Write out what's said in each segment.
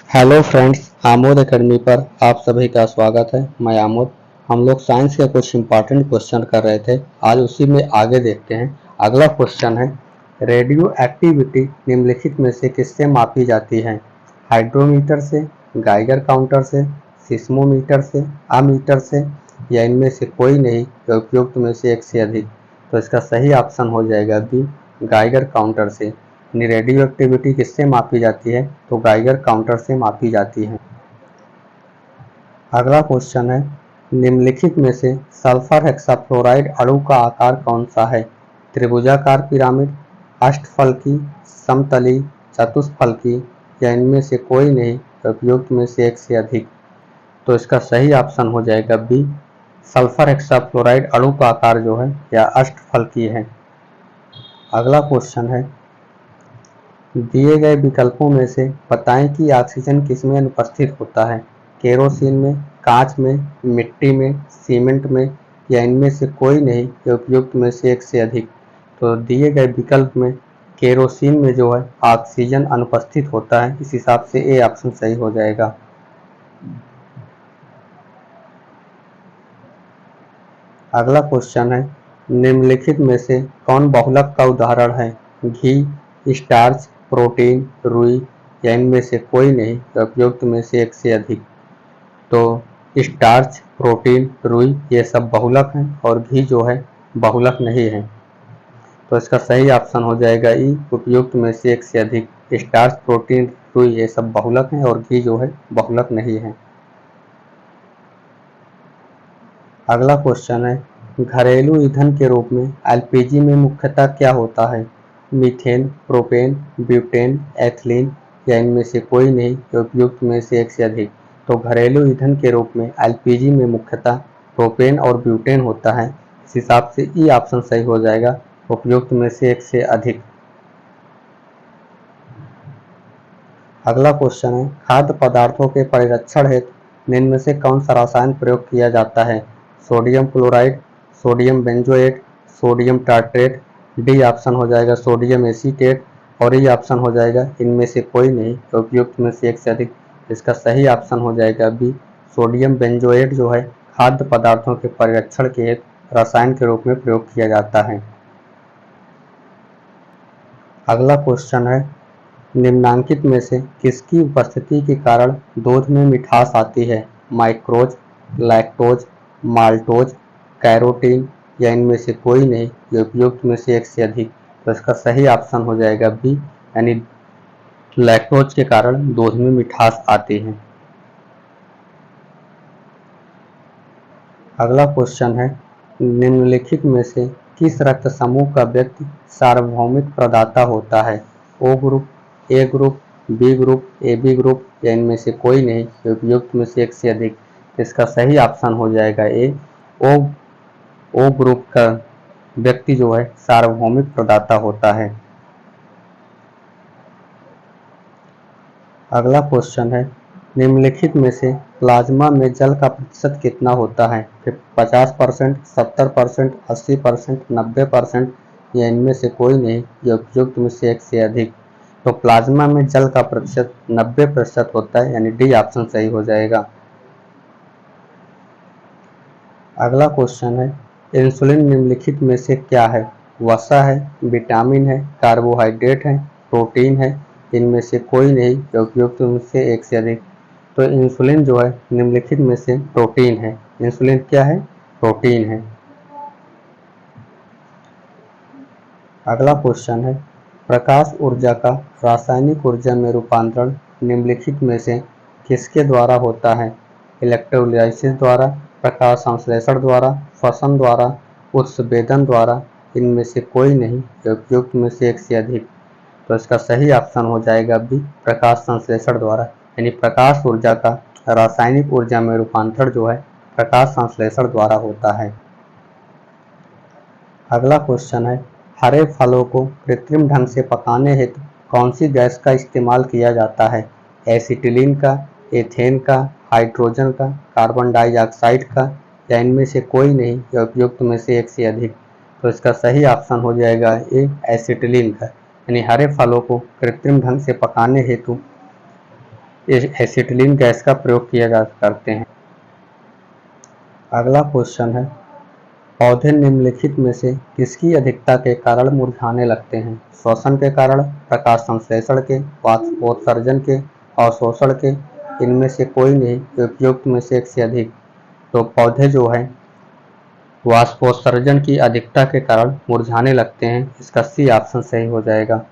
Hello friends, Amod academy पर आप सभी का स्वागत है। मैं आमोद। हम लोग साइंस के कुछ इम्पॉर्टेंट क्वेश्चन कर रहे थे, आज उसी में आगे देखते हैं। अगला क्वेश्चन है, रेडियो एक्टिविटी निम्नलिखित में से किससे मापी जाती है? हाइड्रोमीटर से, गाइगर काउंटर से, सिस्मोमीटर से, अमीटर से, या इनमें से कोई नहीं या उपयुक्त में से एक से अधिक। तो इसका सही ऑप्शन हो जाएगा बी, गाइगर काउंटर से। रेडियो एक्टिविटी किससे मापी जाती है? तो गाइगर काउंटर से मापी जाती है। अगला क्वेश्चन है, निम्नलिखित में से सल्फर हेक्साफ्लोराइड अणु का आकार कौन सा है? त्रिभुजाकार पिरामिड, अष्टफलकी, समतली, चतुष्फलकी, या इनमें से कोई नहीं उपयुक्त में से एक से अधिक। तो इसका सही ऑप्शन हो जाएगा बी, सल्फर हेक्साफ्लोराइड अणु का आकार जो है या अष्टफलकी है। अगला क्वेश्चन है, दिए गए विकल्पों में से बताएं कि ऑक्सीजन किसमें अनुपस्थित होता है? केरोसिन में, कांच में, मिट्टी में, सीमेंट में, या इनमें से कोई नहीं या उपयुक्त में से एक से अधिक। तो दिए गए विकल्प में केरोसिन में जो है ऑक्सीजन अनुपस्थित होता है, इस हिसाब से ए ऑप्शन सही हो जाएगा। अगला क्वेश्चन है, निम्नलिखित में से कौन बहुलक का उदाहरण है? घी, स्टार्च, प्रोटीन, रुई, या इनमें से कोई नहीं या उपयुक्त में से एक से अधिक। तो स्टार्च, प्रोटीन, रुई ये सब बहुलक हैं और घी जो है बहुलक नहीं है। तो इसका सही ऑप्शन हो जाएगा ई, उपयुक्त में से एक से अधिक। स्टार्च, प्रोटीन, रुई ये सब बहुलक हैं और घी जो है बहुलक नहीं है। अगला क्वेश्चन है, घरेलू ईंधन के रूप में एलपीजी में मुख्यतः क्या होता है? मीथेन, प्रोपेन, ब्यूटेन, एथिलीन, या इनमें से कोई नहीं या उपयुक्त में से एक से अधिक। तो घरेलू ईंधन के रूप में एलपीजी में मुख्यतः प्रोपेन और ब्यूटेन होता है, इस हिसाब से ई ऑप्शन सही हो जाएगा, उपयुक्त में से एक से अधिक। अगला क्वेश्चन है, खाद्य पदार्थों के परिरक्षण हेतु निम्न में से कौन सा रसायन प्रयोग किया जाता है? Sodium chloride, sodium benzoate, sodium tartrate, D option हो जाएगा सोडियम एसीटेट, और ई ऑप्शन हो जाएगा इनमें से कोई नहीं उपयुक्त में से एक से अधिक। इसका सही ऑप्शन हो जाएगा बी, सोडियम बेंजोएट जो है खाद्य पदार्थों के परिरक्षण के हेतु रसायन के रूप में प्रयोग किया जाता है। अगला क्वेश्चन है, निम्नांकित में से किसकी उपस्थिति के कारण दूध में मिठास आती है? माइक्रोज, लैक्टोज, माल्टोज, कैरोटीन, या इनमें से कोई नहीं या उपयुक्त में से एक से अधिक। तो इसका सही ऑप्शन हो जाएगा बी, यानी लैक्टोज के कारण दूध में मिठास आती है। अगला क्वेश्चन है, निम्नलिखित में से किस रक्त समूह का व्यक्ति सार्वभौमिक प्रदाता होता है? O group, A group, B group, A B group, या इनमें से कोई नहीं उपयुक्त में से एक से अधिक। इसका सही ऑप्शन हो जाएगा ए, ओ ग्रुप का व्यक्ति जो है सार्वभौमिक प्रदाता होता है। अगला क्वेश्चन है, निम्नलिखित में से प्लाज्मा में जल का प्रतिशत कितना होता है? 50%, 70%, 80%, 90%, या इनमें से कोई नहीं या उपयुक्त में से एक से अधिक। तो प्लाज्मा में जल का प्रतिशत 90% होता है, यानी डी ऑप्शन सही हो जाएगा। अगला क्वेश्चन है, इंसुलिन निम्नलिखित में से क्या है? वसा है, विटामिन है, कार्बोहाइड्रेट है, प्रोटीन है, इनमें से कोई नहीं या उपयुक्त में से एक से अधिक। तो इंसुलिन जो है निम्नलिखित में से प्रोटीन है। इंसुलिन क्या है? प्रोटीन है। अगला क्वेश्चन है, प्रकाश ऊर्जा का रासायनिक ऊर्जा में रूपांतरण निम्नलिखित में से किसके द्वारा होता है? इलेक्ट्रोलाइसिस द्वारा, प्रकाश संश्लेषण द्वारा, श्वसन द्वारा, उत्सर्जन द्वारा, इनमें से कोई नहीं या उपयुक्त में से एक से अधिक। तो इसका सही ऑप्शन हो जाएगा बी, प्रकाश संश्लेषण द्वारा, यानी प्रकाश ऊर्जा का रासायनिक ऊर्जा में रूपांतरण जो है प्रकाश संश्लेषण द्वारा होता है। अगला क्वेश्चन है, हरे फलों को कृत्रिम ढंग से पकाने हेतु कौन सी गैस का इस्तेमाल किया जाता है? एसिटिलीन का, एथेन का, हाइड्रोजन का, कार्बन डाइऑक्साइड का, या इनमें से कोई नहीं या उपयुक्त में से एक से अधिक। तो इसका सही ऑप्शन हो जाएगा ए, एसिटिलीन का, यानी हरे फलों को कृत्रिम ढंग से पकाने हेतु एसिटिलीन गैस का प्रयोग किया जा करते हैं। अगला क्वेश्चन है, पौधे निम्नलिखित में से किसकी अधिकता के कारण मुरझाने लगते हैं? श्वसन के कारण, प्रकाश संश्लेषण के, वाष्पोत्सर्जन के, अवशोषण के, इनमें से कोई नहीं, उपयुक्त में से एक से अधिक। तो पौधे जो है वाष्पोत्सर्जन की अधिकता के कारण मुरझाने लगते हैं। इसका सी ऑप्शन सही हो जाएगा।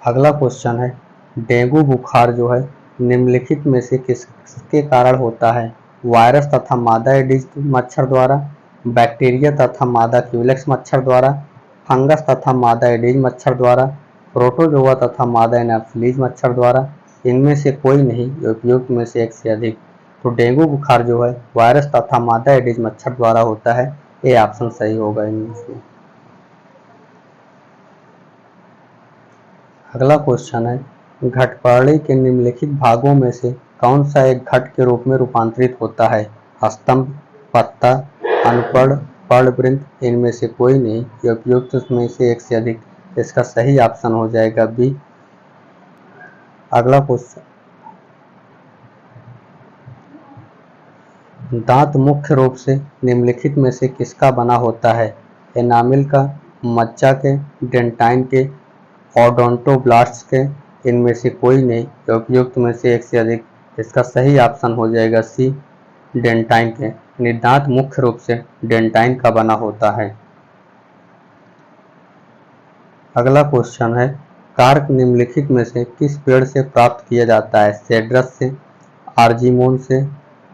अगला क्वेश्चन है, डेंगू बुखार जो है निम्नलिखित में से किसके कारण होता है? वायरस तथा मादा एडिस मच्छर द्वारा, बैक्टीरिया तथा मादा क्यूलेक्स मच्छर द्वारा, फंगस तथा मादा एडिस मच्छर द्वारा, प्रोटोजोआ तथा मादा एनाफिलीज मच्छर द्वारा, इनमें से कोई नहीं, उपयुक्त में से एक से अधिक। तो डेंगू बुखार जो है वायरस तथा मादा एडिस मच्छर द्वारा होता है। ये ऑप्शन सही होगा इनमें से। अगला क्वेश्चन है, घटपर्णी के निम्नलिखित भागों में से कौन सा एक घट के रूप में रूपांतरित होता है? स्तंभ, पत्ता, अनुपर्ण, पर्णवृंत, इनमें से कोई नहीं, उपयुक्त में से एक से अधिक। इसका सही ऑप्शन हो जाएगा बी। अगला क्वेश्चन, दांत मुख्य रूप से निम्नलिखित में से किसका बना होता है? एनामिल का, मज्जा के, डेंटाइन के, ओडोंटोब्लास्ट के, इनमें से कोई नहीं, उपयुक्त में से एक से अधिक। इसका सही ऑप्शन हो जाएगा सी, डेंटाइन के। यानी दांत मुख्य रूप से डेंटाइन का बना होता है। अगला क्वेश्चन है, कार्क निम्नलिखित में से किस पेड़ से प्राप्त किया जाता है? सेड्रस से, आर्जीमोन से,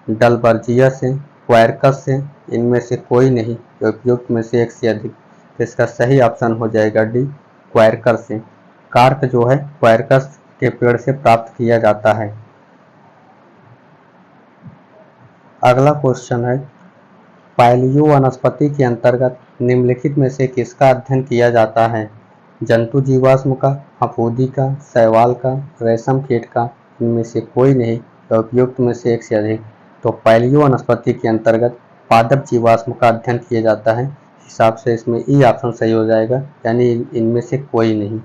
डलबर्जिया से, क्वारकस से, इनमें से कोई नहीं, उपयुक्त में से एक से अधिक। इसका सही ऑप्शन हो जाएगा डी, क्वारकस से। कार्क जो है क्वारकस के पेड़ से प्राप्त किया जाता है। अगला क्वेश्चन है, पैलियो वनस्पति के अंतर्गत निम्नलिखित में से किसका अध्ययन किया जाता है? जंतु जीवाश्म का, फफूंदी का, शैवाल का, रेशम कीट का, इनमें से कोई नहीं, उपयुक्त में से एक से अधिक। तो पैलियो वनस्पति के अंतर्गत पादप जीवाश्म का अध्ययन किया जाता है। हिसाब से इसमें ई ऑप्शन सही हो जाएगा, यानी इनमें से कोई नहीं।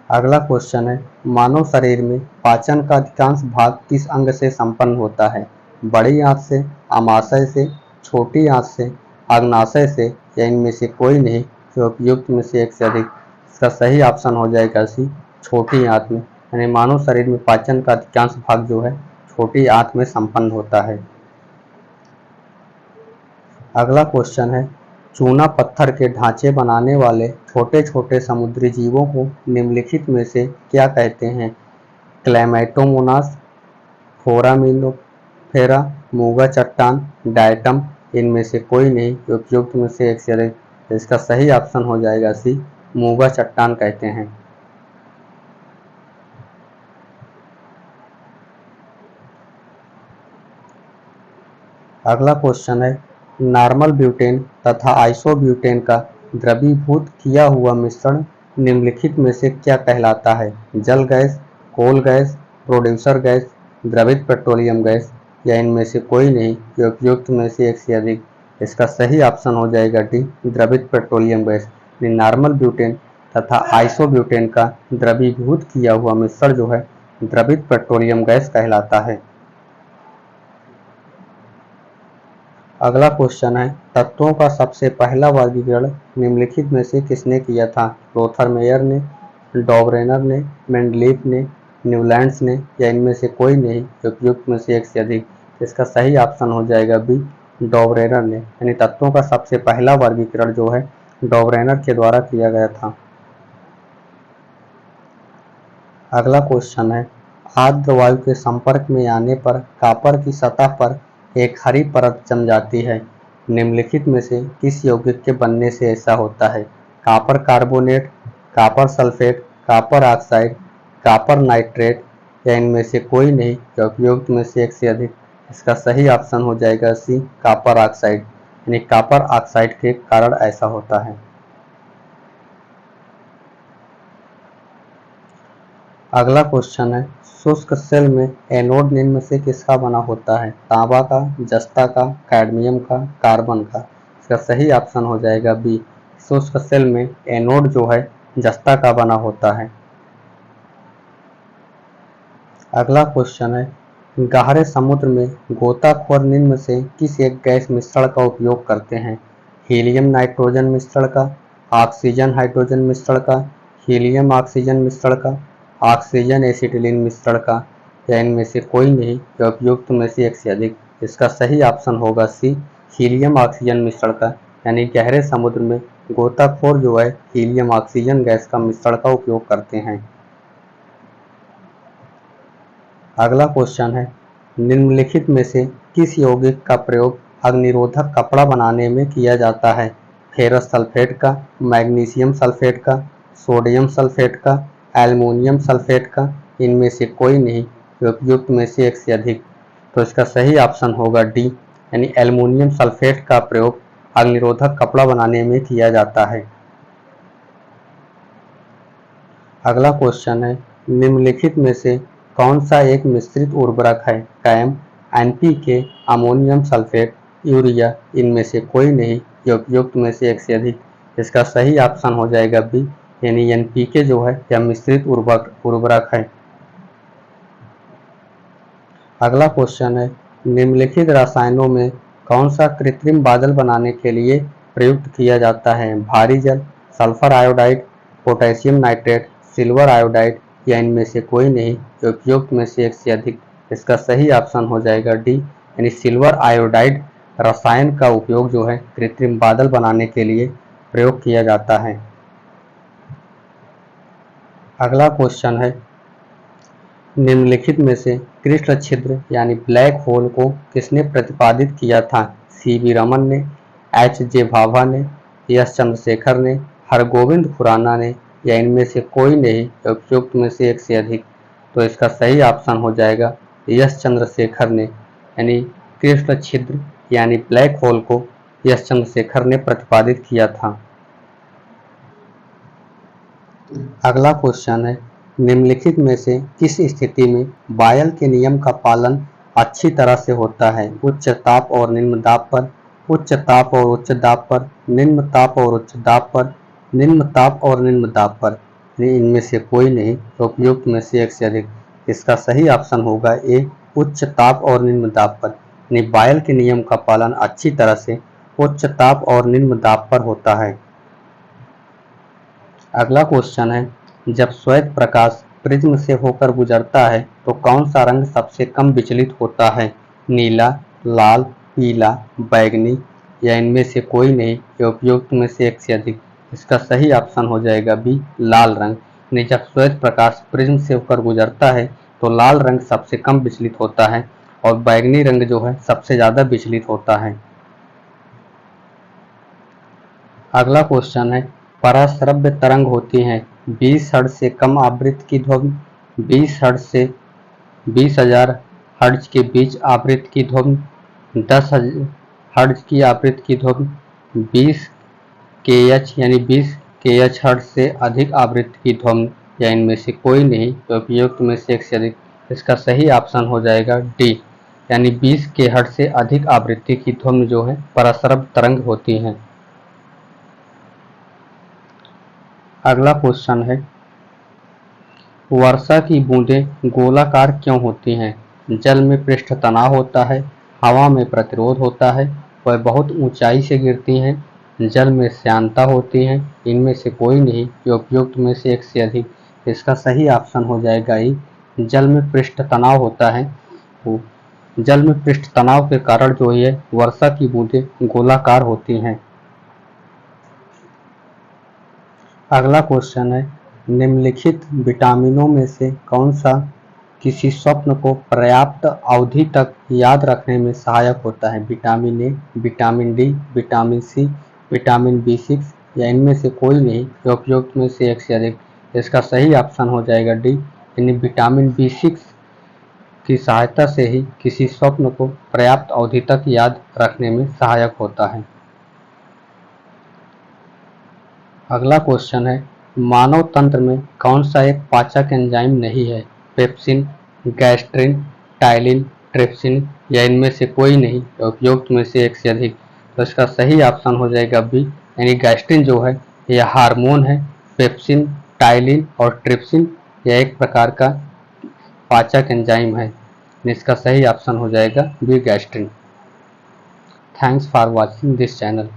अगला क्वेश्चन है, मानव शरीर में पाचन का अधिकांश भाग किस अंग से संपन्न होता है? बड़ी आंत से, आमाशय से, छोटी आंत से, अग्नाशय से, या इनमें से कोई नहीं, तो उपयुक्त में से एक से अधिक। इसका सही ऑप्शन हो जाएगा सी, छोटी आंत में। यानी मानव शरीर में पाचन का अधिकांश भाग जो है छोटी आंत में संपन्न होता है। अगला क्वेश्चन है, चूना पत्थर के ढांचे बनाने वाले छोटे छोटे समुद्री जीवों को निम्नलिखित में से क्या कहते हैं? क्लैमेटोमोनास, फोरामिनोफेरा, मूंगा चट्टान, डायटम, इनमें से कोई नहीं, उपयुक्त में से एक से अधिक। इसका सही ऑप्शन हो जाएगा सी, मूंगा चट्टान कहते हैं। अगला क्वेश्चन है, नॉर्मल ब्यूटेन तथा आइसोब्यूटेन का द्रवीभूत किया हुआ मिश्रण निम्नलिखित में से क्या कहलाता है? जल gas, coal gas, producer gas, द्रवित पेट्रोलियम गैस, या इनमें से कोई नहीं, उपयुक्त में से एक से अधिक। इसका सही ऑप्शन हो जाएगा डी, द्रवित पेट्रोलियम गैस। नॉर्मल ब्यूटेन तथा आइसोब्यूटेन का द्रवीभूत किया हुआ मिश्रण जो है द्रवित पेट्रोलियम गैस कहलाता है। अगला क्वेश्चन है, तत्वों का सबसे पहला वर्गीकरण निम्नलिखित में से किसने किया था? रोथरमेयर ने, डॉबरेनर ने, मेंडलीफ ने, न्यूलैंड्स ने, या इनमें से कोई नहीं, उपयुक्त में से एक से अधिक। इसका सही ऑप्शन हो जाएगा बी, डॉबरेनर ने। यानी तत्वों का सबसे पहला वर्गीकरण जो है डॉबरेनर के द्वारा किया गया था। अगला क्वेश्चन है, आर्द्र वायु के संपर्क में आने पर कॉपर की सतह पर एक हरी परत जम जाती है। निम्नलिखित में से किस यौगिक के बनने से ऐसा होता है? Copper carbonate, copper sulphate, copper oxide, copper nitrate, या इनमें से कोई नहीं, उपयुक्त में से एक से अधिक। इसका सही ऑप्शन हो जाएगा सी, कॉपर ऑक्साइड। यानी कॉपर ऑक्साइड के कारण ऐसा होता है। अगला क्वेश्चन है, शुष्क सेल में एनोड निम्न में से किसका बना होता है? तांबा का, जस्ता का, कैडमियम का, कार्बन का। इसका सही ऑप्शन हो जाएगा बी। शुष्क सेल में एनोड जो है जस्ता का बना होता है। अगला क्वेश्चन है, गहरे समुद्र में गोताखोर निम्न से किस एक गैस मिश्रण का उपयोग करते हैं? हीलियम नाइट्रोजन मिश्रण का, ऑक्सीजन हाइड्रोजन मिश्रण का, हीलियम ऑक्सीजन मिश्रण का, ऑक्सीजन एसिटिलीन मिश्रण का, या इनमें से कोई नहीं या उपयुक्त में से एक से अधिक? इसका सही ऑप्शन होगा सी, हीलियम ऑक्सीजन मिश्रण का। यानी गहरे समुद्र में गोताखोर जो है हीलियम ऑक्सीजन गैस का मिश्रण का उपयोग करते हैं। अगला क्वेश्चन है, निम्नलिखित में से किस यौगिक का प्रयोग अग्निरोधक कपड़ा बनाने में किया जाता है? फेरस सल्फेट का, मैग्नीशियम सल्फेट का, सोडियम सल्फेट का, एल्युमिनियम सल्फेट का, इनमें से कोई नहीं, उपयुक्त में से एक से अधिक? तो इसका सही ऑप्शन होगा डी, यानी एल्युमिनियम सल्फेट का प्रयोग अग्निरोधक कपड़ा बनाने में किया जाता है। अगला क्वेश्चन है, निम्नलिखित में से कौन सा एक मिश्रित उर्वरक है? CAN, NPK, ammonium sulphate, urea, इनमें से कोई नहीं, ये उपयुक्त में से एक से अधिक? इसका सही ऑप्शन हो जाएगा बी, यानी एनपीके जो है यह मिश्रित उर्वरक है। अगला क्वेश्चन है, निम्नलिखित रसायनों में कौन सा कृत्रिम बादल बनाने के लिए प्रयुक्त किया जाता है? भारी जल, sulphur iodide, potassium nitrate, silver iodide, या इनमें से कोई नहीं, उपयुक्त में से एक से अधिक? इसका सही ऑप्शन हो जाएगा डी, यानी सिल्वर आयोडाइड रसायन का उपयोग जो है कृत्रिम बादल बनाने के लिए प्रयोग किया जाता है। अगला क्वेश्चन है, निम्नलिखित में से कृष्ण छिद्र यानी ब्लैक होल को किसने प्रतिपादित किया था? सी.वी. रमन ने, एच.जे. भाभा ने, एस. चंद्रशेखर ने, हरगोविंद खुराना ने, या इनमें से कोई नहीं, उपयुक्त में से एक से अधिक? तो इसका सही ऑप्शन हो जाएगा एस. चंद्रशेखर ने, यानी कृष्ण छिद्र यानी ब्लैक होल को एस. चंद्रशेखर ने प्रतिपादित किया था। अगला क्वेश्चन है, निम्नलिखित में से किस स्थिति में बायल के नियम का पालन अच्छी तरह से होता है? उच्च ताप और निम्न दाब पर, उच्च ताप और उच्च दाब पर, निम्न ताप और उच्च दाब पर, निम्न ताप और निम्न दाब पर, इनमें से कोई नहीं, उपयुक्त में से एक से अधिक? इसका सही ऑप्शन होगा ए, उच्च ताप और निम्न दाब पर। यानी बायल के नियम का पालन अच्छी तरह से उच्च ताप और निम्न दाब पर होता है। अगला क्वेश्चन है, जब श्वेत प्रकाश प्रिज्म से होकर गुजरता है तो कौन सा रंग सबसे कम विचलित होता है? नीला, लाल, पीला, बैंगनी, या इनमें से कोई नहीं, या उपयुक्त में से एक से अधिक? इसका सही ऑप्शन हो जाएगा बी, लाल रंग। यानी जब श्वेत प्रकाश प्रिज्म से होकर गुजरता है तो लाल रंग सबसे कम विचलित होता है और बैंगनी रंग जो है सबसे ज्यादा विचलित होता है। अगला क्वेश्चन है, पराश्रव्य तरंग होती हैं 20 हर्ट्ज से कम आवृत्ति की ध्वनि, 20 हर्ट्ज से 20,000 हर्ट्ज के बीच आवृत्ति की ध्वनि, 10,000 हर्ट्ज की आवृत्ति की ध्वनि, 20 kH यानी 20 kH हर्ट्ज से अधिक आवृत्ति की ध्वनि, या इनमें से कोई नहीं, तो उपयुक्त में से एक से अधिक? इसका सही ऑप्शन हो जाएगा डी, यानी 20 kHz से अधिक आवृत्ति की ध्वनि जो है पराश्रव्य तरंग होती हैं। अगला क्वेश्चन है, वर्षा की बूंदें गोलाकार क्यों होती हैं? जल में पृष्ठ तनाव होता है, हवा में प्रतिरोध होता है, वह बहुत ऊंचाई से गिरती हैं, जल में श्यानता होती है, इनमें से कोई नहीं, ये उपयुक्त में से एक से अधिक? इसका सही ऑप्शन हो जाएगा ई, जल में पृष्ठ तनाव होता है। जल में पृष्ठ तनाव के कारण जो है वर्षा की बूंदें गोलाकार होती हैं। अगला क्वेश्चन है, निम्नलिखित विटामिनों में से कौन सा किसी स्वप्न को पर्याप्त अवधि तक याद रखने में सहायक होता है? Vitamin A, vitamin D, vitamin C, vitamin बी6, या इनमें से कोई नहीं, उपयुक्त में से एक से अधिक? इसका सही ऑप्शन हो जाएगा डी, यानी विटामिन बी6 की सहायता से ही किसी स्वप्न को पर्याप्त अवधि तक याद रखने में सहायक होता है। अगला क्वेश्चन है, मानव तंत्र में कौन सा एक पाचक एंजाइम नहीं है? पेप्सिन, गैस्ट्रिन, टाइलिन, ट्रिप्सिन, या इनमें से कोई नहीं, उपयुक्त में से एक से अधिक? तो इसका सही ऑप्शन हो जाएगा बी, यानी गैस्ट्रिन जो है यह हार्मोन है। पेप्सिन, टाइलिन और ट्रिप्सिन यह एक प्रकार का पाचक एंजाइम है। इसका सही ऑप्शन हो जाएगा B, gastrin. Thanks for watching this channel.